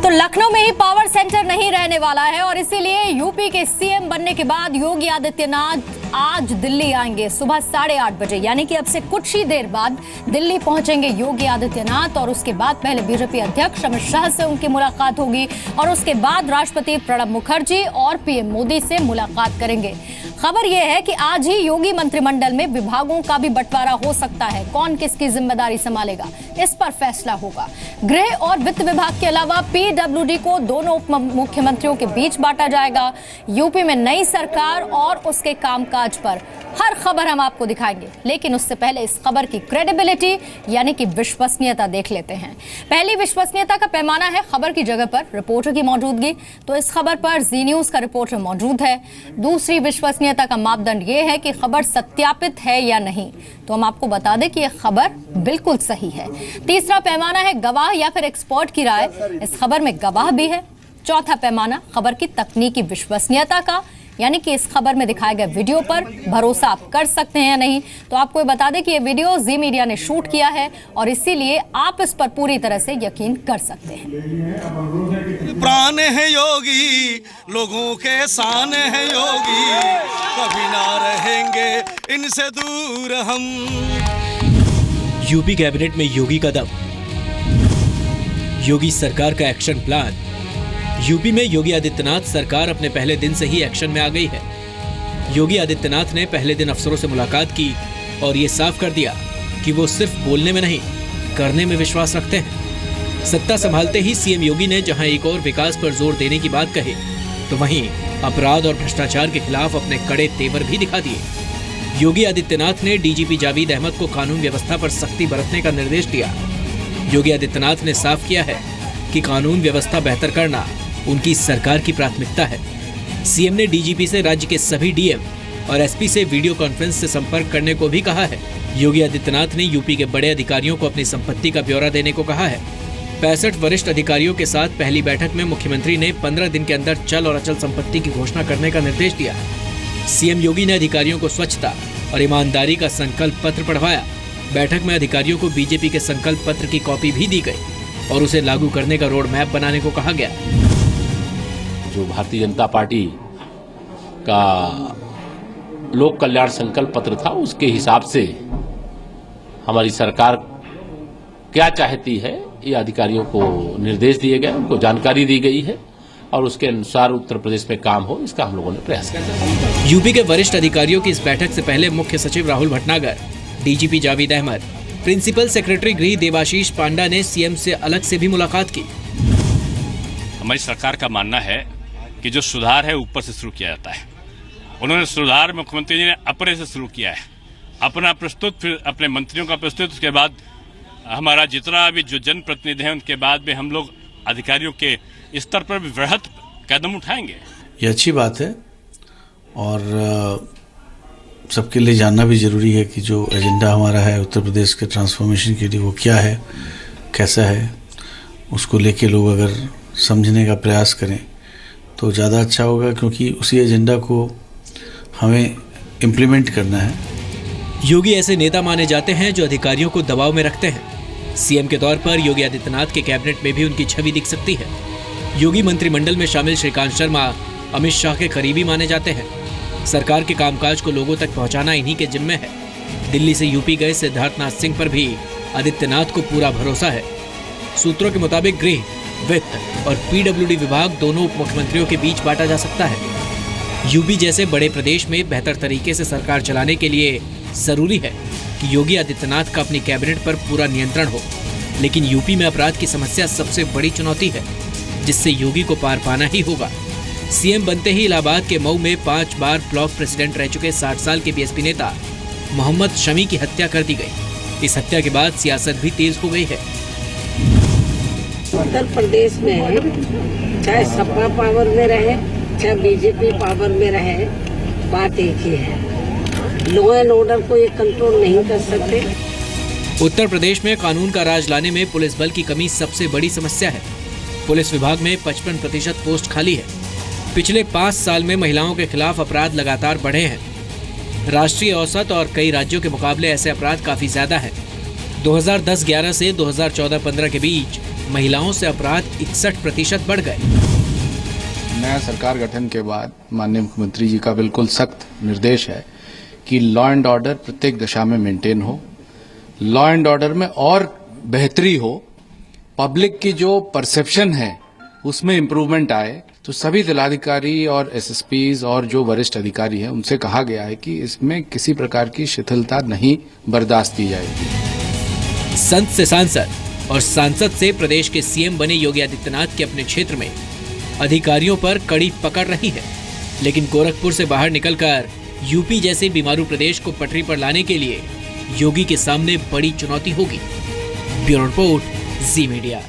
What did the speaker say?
तो लखनऊ में ही power centre नहीं रहने वाला है और इसीलिए यूपी के सीएम बनने के बाद योगी आदित्यनाथ आज दिल्ली आएंगे सुबह 8:30 बजे, यानी कि अब से कुछ ही देर बाद दिल्ली पहुंचेंगे योगी आदित्यनाथ और उसके बाद पहले बीजेपी अध्यक्ष अमित शाह से उनकी मुलाकात होगी और उसके बाद राष्ट्रपति प्रणब मुखर्जी और पीएम मोदी से मुलाकात करेंगे। खबर यह है कि आज ही योगी मंत्रिमंडल में विभागों का भी बंटवारा हो सकता है। कौन किसकी जिम्मेदारी संभालेगा, इस पर फैसला होगा। गृह और वित्त विभाग के अलावा पीडब्ल्यूडी को दोनों उप मुख्यमंत्रियों के बीच बांटा जाएगा। यूपी में नई सरकार और उसके कामकाज पर हर खबर हम आपको दिखाएंगे, लेकिन उससे पहले इस खबर की क्रेडिबिलिटी यानी कि विश्वसनीयता देख लेते हैं। पहली विश्वसनीयता का पैमाना है खबर की जगह पर रिपोर्टर की मौजूदगी, तो इस खबर पर जी न्यूज का रिपोर्टर मौजूद है। दूसरी विश्वसनीयता का मापदंड ये है कि खबर सत्यापित है या नहीं, तो हम आपको बता दें कि यह खबर बिल्कुल सही है। तीसरा पैमाना है गवाह या फिर एक्सपर्ट की राय, इस खबर में गवाह भी है। चौथा पैमाना खबर की तकनीकी विश्वसनीयता का, यानी कि इस खबर में दिखाए गए वीडियो पर भरोसा आप कर सकते हैं या नहीं। तो आपको बता दें कि ये वीडियो जी मीडिया ने शूट किया है और इसीलिए आप इस पर पूरी तरह से यकीन कर सकते हैं। प्राण है योगी, लोगों के शान है योगी, कभी ना रहेंगे इनसे दूर हम। यूपी कैबिनेट में योगी का दम, योगी सरकार का एक्शन प्लान। यूपी में योगी आदित्यनाथ सरकार अपने पहले दिन से ही एक्शन में आ गई है। योगी आदित्यनाथ ने पहले दिन अफसरों से मुलाकात की और ये साफ कर दिया कि वो सिर्फ बोलने में नहीं, करने में विश्वास रखते हैं। सत्ता संभालते ही सीएम योगी ने जहां एक और विकास पर जोर देने की बात कही, तो वहीं अपराध और भ्रष्टाचार के खिलाफ अपने कड़े तेवर भी दिखा दिए। योगी आदित्यनाथ ने डीजीपी जावेद अहमद को कानून व्यवस्था पर सख्ती बरतने का निर्देश दिया। योगी आदित्यनाथ ने साफ किया है कि कानून व्यवस्था बेहतर करना उनकी सरकार की प्राथमिकता है। सीएम ने डीजीपी से राज्य के सभी डीएम और एसपी से वीडियो कॉन्फ्रेंस से संपर्क करने को भी कहा है। योगी आदित्यनाथ ने यूपी के बड़े अधिकारियों को अपनी संपत्ति का ब्यौरा देने को कहा है। 65 वरिष्ठ अधिकारियों के साथ पहली बैठक में मुख्यमंत्री ने 15 दिन के अंदर चल और अचल संपत्ति की घोषणा करने का निर्देश दिया। सीएम योगी ने अधिकारियों को स्वच्छता और ईमानदारी का संकल्प पत्र पढ़वाया। बैठक में अधिकारियों को बीजेपी के संकल्प पत्र की कॉपी भी दी गई और उसे लागू करने का रोड मैप बनाने को कहा गया। जो भारतीय जनता पार्टी का लोक कल्याण संकल्प पत्र था, उसके हिसाब से हमारी सरकार क्या चाहती है, ये अधिकारियों को निर्देश दिए गए, उनको जानकारी दी गई है और उसके अनुसार उत्तर प्रदेश में काम हो, इसका हम लोगों ने प्रयास किया। यूपी के वरिष्ठ अधिकारियों की इस बैठक से पहले मुख्य सचिव Rahul Bhatnagar, DGP Javed Ahmed, principal secretary गृह देवाशीष पांडा ने सीएम से अलग से भी मुलाकात की। हमारी सरकार का मानना है कि जो सुधार है ऊपर से शुरू किया जाता है। उन्होंने सुधार मुख्यमंत्री जी ने अपने से शुरू किया है, अपना प्रस्तुत, फिर अपने मंत्रियों का प्रस्तुत, उसके बाद हमारा जितना भी जो जनप्रतिनिधि हैं उनके बाद में हम लोग अधिकारियों के स्तर पर भी वृहद कदम उठाएंगे। ये अच्छी बात है और सबके लिए जानना भी जरूरी है कि जो एजेंडा हमारा है उत्तर प्रदेश के ट्रांसफॉर्मेशन के लिए, वो क्या है, कैसा है, उसको लेके लोग अगर समझने का प्रयास करें तो ज़्यादा अच्छा होगा, क्योंकि उसी एजेंडा को हमें इम्प्लीमेंट करना है। योगी ऐसे नेता माने जाते हैं जो अधिकारियों को दबाव में रखते हैं। सीएम के तौर पर योगी आदित्यनाथ के कैबिनेट में भी उनकी छवि दिख सकती है। योगी मंत्रिमंडल में शामिल श्रीकांत शर्मा अमित शाह के करीबी माने जाते हैं। सरकार के कामकाज को लोगों तक पहुंचाना इन्हीं के जिम्मे है। दिल्ली से यूपी गए सिद्धार्थनाथ सिंह पर भी आदित्यनाथ को पूरा भरोसा है। सूत्रों के मुताबिक गृह, वित्त और पीडब्ल्यूडी विभाग दोनों उप मुख्यमंत्रियों के बीच बांटा जा सकता है। यूपी जैसे बड़े प्रदेश में बेहतर तरीके से सरकार चलाने के लिए जरूरी है कि योगी आदित्यनाथ का अपनी कैबिनेट पर पूरा नियंत्रण हो। लेकिन यूपी में अपराध की समस्या सबसे बड़ी चुनौती है, जिससे योगी को पार पाना ही होगा। सीएम बनते ही इलाहाबाद के मऊ में 5 बार ब्लॉक प्रेसिडेंट रह चुके 60 साल के बीएसपी नेता मोहम्मद शमी की हत्या कर दी गई। इस हत्या के बाद सियासत भी तेज हो गई है। उत्तर प्रदेश में चाहे सपा पावर में रहे, चाहे बीजेपी पावर में रहे, बात एक ही है, लॉ एंड ऑर्डर को ये कंट्रोल नहीं कर सकते। उत्तर प्रदेश में कानून का राज लाने में पुलिस बल की कमी सबसे बड़ी समस्या है। पुलिस विभाग में 55% पोस्ट खाली है। पिछले 5 साल में महिलाओं के खिलाफ अपराध लगातार बढ़े हैं। राष्ट्रीय औसत और कई राज्यों के मुकाबले ऐसे अपराध काफी ज्यादा हैं। 2010-11 से 2014-15 के बीच महिलाओं से अपराध 61% बढ़ गए। नया सरकार गठन के बाद माननीय मुख्यमंत्री जी का बिल्कुल सख्त निर्देश है कि लॉ एंड ऑर्डर प्रत्येक दशा में मेंटेन हो, लॉ एंड ऑर्डर में और बेहतरी हो, पब्लिक की जो परसेप्शन है उसमें इम्प्रूवमेंट आए। तो सभी जिलाधिकारी और एसएसपीज और जो वरिष्ठ अधिकारी हैं उनसे कहा गया है कि इसमें किसी प्रकार की शिथिलता नहीं बर्दाश्त की जाएगी। संत से सांसद और सांसद से प्रदेश के सीएम बने योगी आदित्यनाथ के अपने क्षेत्र में अधिकारियों पर कड़ी पकड़ रही है, लेकिन गोरखपुर से बाहर निकलकर यूपी जैसे बीमारू प्रदेश को पटरी पर लाने के लिए योगी के सामने बड़ी चुनौती होगी। ब्यूरो रिपोर्ट, जी मीडिया।